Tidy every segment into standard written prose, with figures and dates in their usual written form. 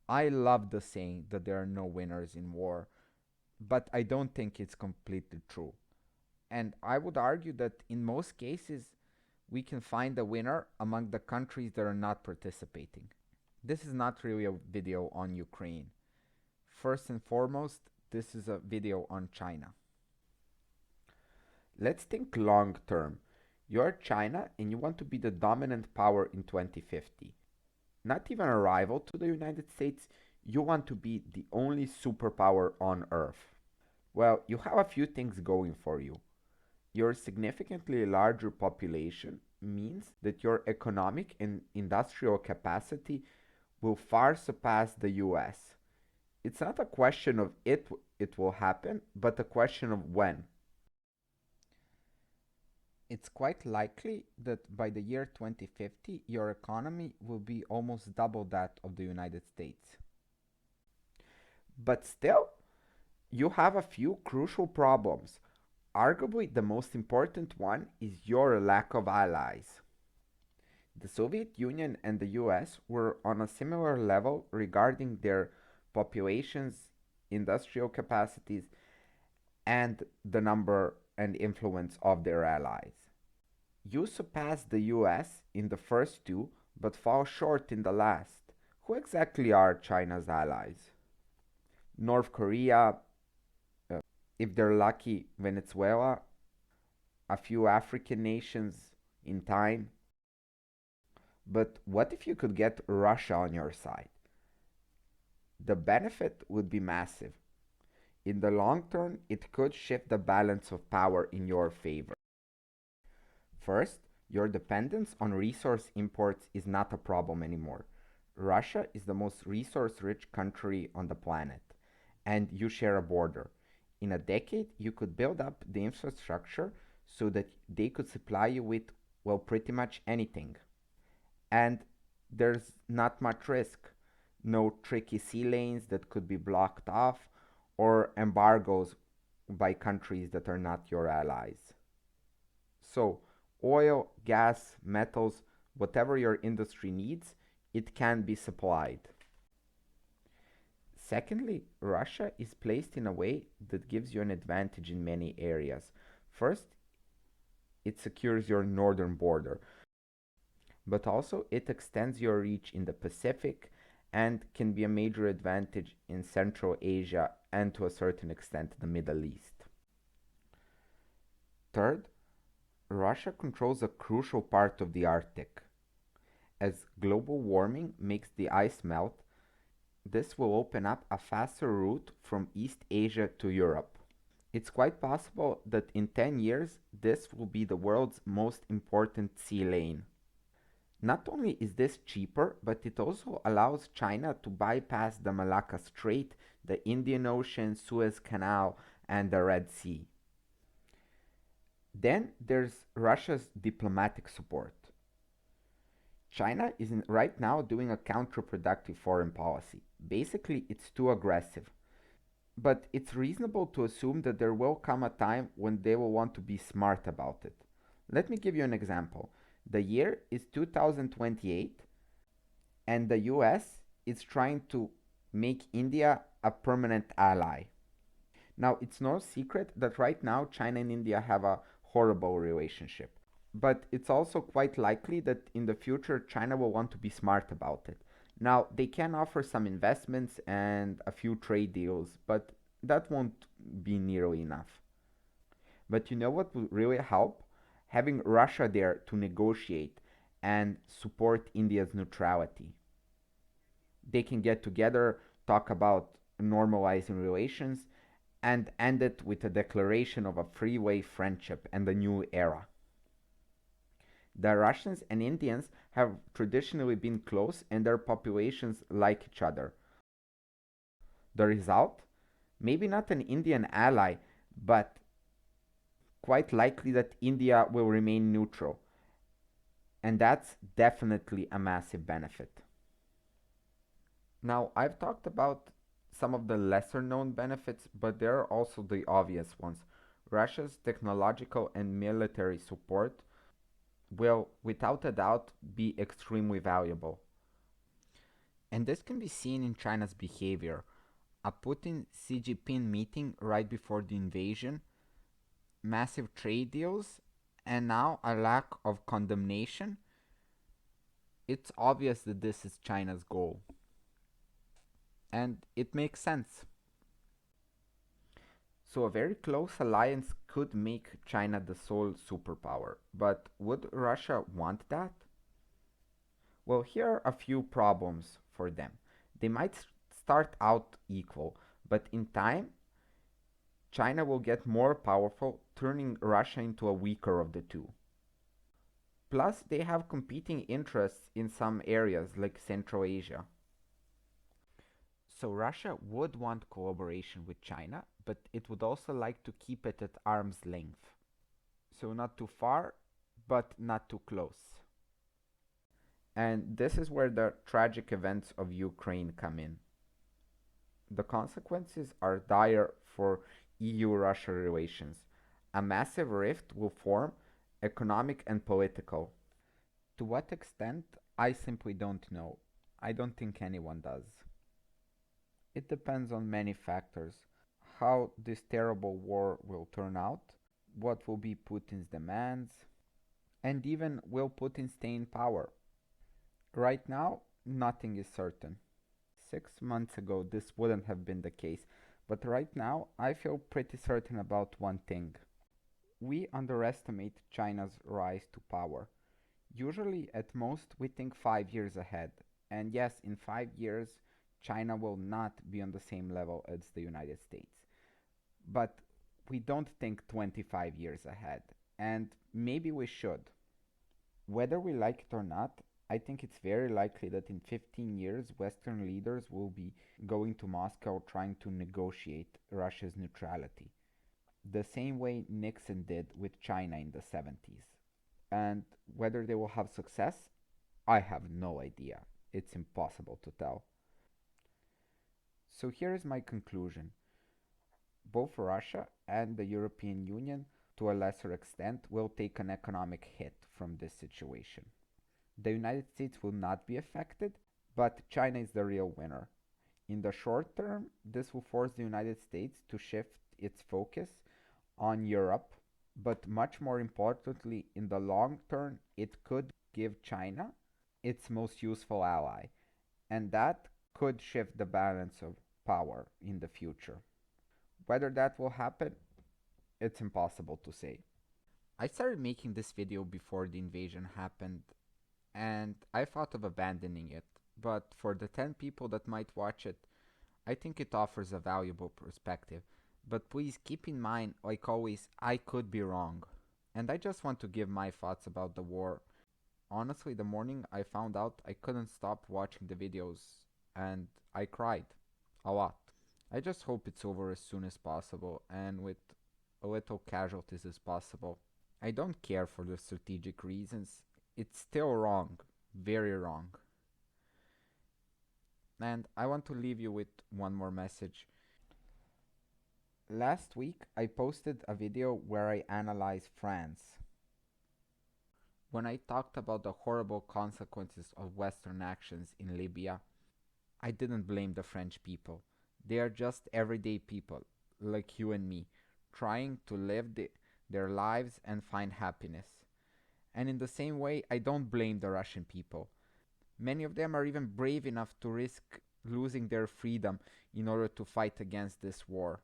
I love the saying that there are no winners in war, but I don't think it's completely true. And I would argue that in most cases, we can find a winner among the countries that are not participating. This is not really a video on Ukraine. First and foremost, this is a video on China. Let's think long term. You're China and you want to be the dominant power in 2050. Not even a rival to the United States, you want to be the only superpower on Earth. Well, you have a few things going for you. Your significantly larger population means that your economic and industrial capacity will far surpass the US. It's not a question of it will happen, but a question of when. It's quite likely that by the year 2050, your economy will be almost double that of the United States. But still, you have a few crucial problems. Arguably, the most important one is your lack of allies. The Soviet Union and the US were on a similar level regarding their populations, industrial capacities, and the number and influence of their allies. You surpass the US in the first two, but fall short in the last. Who exactly are China's allies? North Korea, if they're lucky, Venezuela, a few African nations in time. But what if you could get Russia on your side? The benefit would be massive. In the long term, it could shift the balance of power in your favor. First, your dependence on resource imports is not a problem anymore. Russia is the most resource rich country on the planet, and you share a border. In a decade, you could build up the infrastructure so that they could supply you with, well, pretty much anything. And there's not much risk. No tricky sea lanes that could be blocked off, or embargoes by countries that are not your allies. So, oil, gas, metals, whatever your industry needs, it can be supplied. Secondly, Russia is placed in a way that gives you an advantage in many areas. First, it secures your northern border, but also it extends your reach in the Pacific and can be a major advantage in Central Asia and to a certain extent the Middle East. Third, Russia controls a crucial part of the Arctic. As global warming makes the ice melt, this will open up a faster route from East Asia to Europe. It's quite possible that in 10 years this will be the world's most important sea lane. Not only is this cheaper, but it also allows China to bypass the Malacca Strait, the Indian Ocean, Suez Canal, and the Red Sea. Then there's Russia's diplomatic support. China is right now doing a counterproductive foreign policy. Basically, it's too aggressive. But it's reasonable to assume that there will come a time when they will want to be smart about it. Let me give you an example. The year is 2028, and the US is trying to make India a permanent ally. Now, it's no secret that right now China and India have a horrible relationship. But it's also quite likely that in the future China will want to be smart about it. Now, they can offer some investments and a few trade deals, but that won't be nearly enough. But you know what will really help? Having Russia there to negotiate and support India's neutrality. They can get together, talk about normalizing relations, and end it with a declaration of a freeway friendship and a new era. The Russians and Indians have traditionally been close and their populations like each other. The result? Maybe not an Indian ally, but quite likely that India will remain neutral. And that's definitely a massive benefit. Now, I've talked about some of the lesser known benefits, but there are also the obvious ones. Russia's technological and military support will, without a doubt, be extremely valuable. And this can be seen in China's behavior. A Putin-Xi Jinping meeting right before the invasion, massive trade deals, and now a lack of condemnation. It's obvious that this is China's goal. And it makes sense. So a very close alliance could make China the sole superpower. But would Russia want that? Well, here are a few problems for them. They might start out equal, but in time, China will get more powerful, turning Russia into a weaker of the two. Plus, they have competing interests in some areas like Central Asia. So Russia would want collaboration with China, but it would also like to keep it at arm's length. So not too far, but not too close. And this is where the tragic events of Ukraine come in. The consequences are dire for EU-Russia relations. A massive rift will form, economic and political. To what extent, I simply don't know. I don't think anyone does. It depends on many factors. How this terrible war will turn out, what will be Putin's demands, and even will Putin stay in power? Right now, nothing is certain. 6 months ago, this wouldn't have been the case, but right now, I feel pretty certain about one thing. We underestimate China's rise to power. Usually, at most, we think 5 years ahead. And yes, in 5 years, China will not be on the same level as the United States. But we don't think 25 years ahead. And maybe we should. Whether we like it or not, I think it's very likely that in 15 years, Western leaders will be going to Moscow trying to negotiate Russia's neutrality, the same way Nixon did with China in the 70s. And whether they will have success, I have no idea. It's impossible to tell. So here is my conclusion. Both Russia and the European Union, to a lesser extent, will take an economic hit from this situation. The United States will not be affected, but China is the real winner. In the short term, this will force the United States to shift its focus on Europe, but much more importantly, in the long term, it could give China its most useful ally, and that could shift the balance of power in the future. Whether that will happen, it's impossible to say. I started making this video before the invasion happened, and I thought of abandoning it, but for the 10 people that might watch it, I think it offers a valuable perspective. But please keep in mind, like always, I could be wrong. And I just want to give my thoughts about the war. Honestly, the morning I found out, I couldn't stop watching the videos, and I cried a lot. I just hope it's over as soon as possible and with a little casualties as possible. I don't care for the strategic reasons. It's still wrong, very wrong. And I want to leave you with one more message. Last week, I posted a video where I analyzed France. When I talked about the horrible consequences of Western actions in Libya, I didn't blame the French people. They are just everyday people, like you and me, trying to live their lives and find happiness. And in the same way, I don't blame the Russian people. Many of them are even brave enough to risk losing their freedom in order to fight against this war.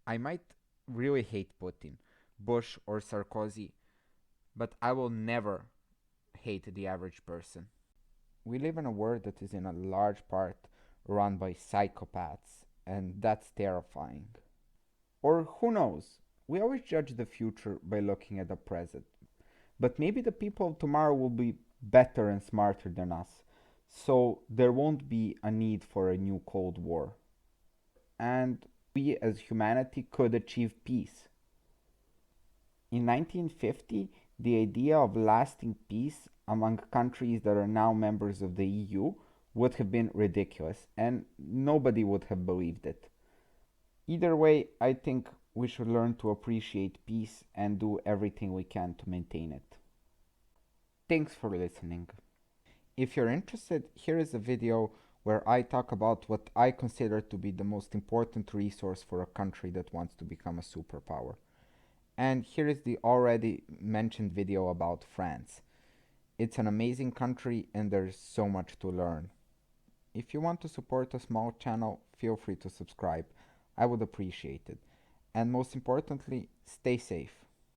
I might really hate Putin, Bush, or Sarkozy, but I will never hate the average person. We live in a world that is in a large part run by psychopaths, and that's terrifying. Or who knows? We always judge the future by looking at the present. But maybe the people of tomorrow will be better and smarter than us, so there won't be a need for a new Cold War. And we as humanity could achieve peace. In 1950, the idea of lasting peace among countries that are now members of the EU would have been ridiculous, and nobody would have believed it. Either way, I think we should learn to appreciate peace and do everything we can to maintain it. Thanks for listening. If you're interested, here is a video where I talk about what I consider to be the most important resource for a country that wants to become a superpower. And here is the already mentioned video about France. It's an amazing country and there's so much to learn. If you want to support a small channel, feel free to subscribe. I would appreciate it. And most importantly, stay safe.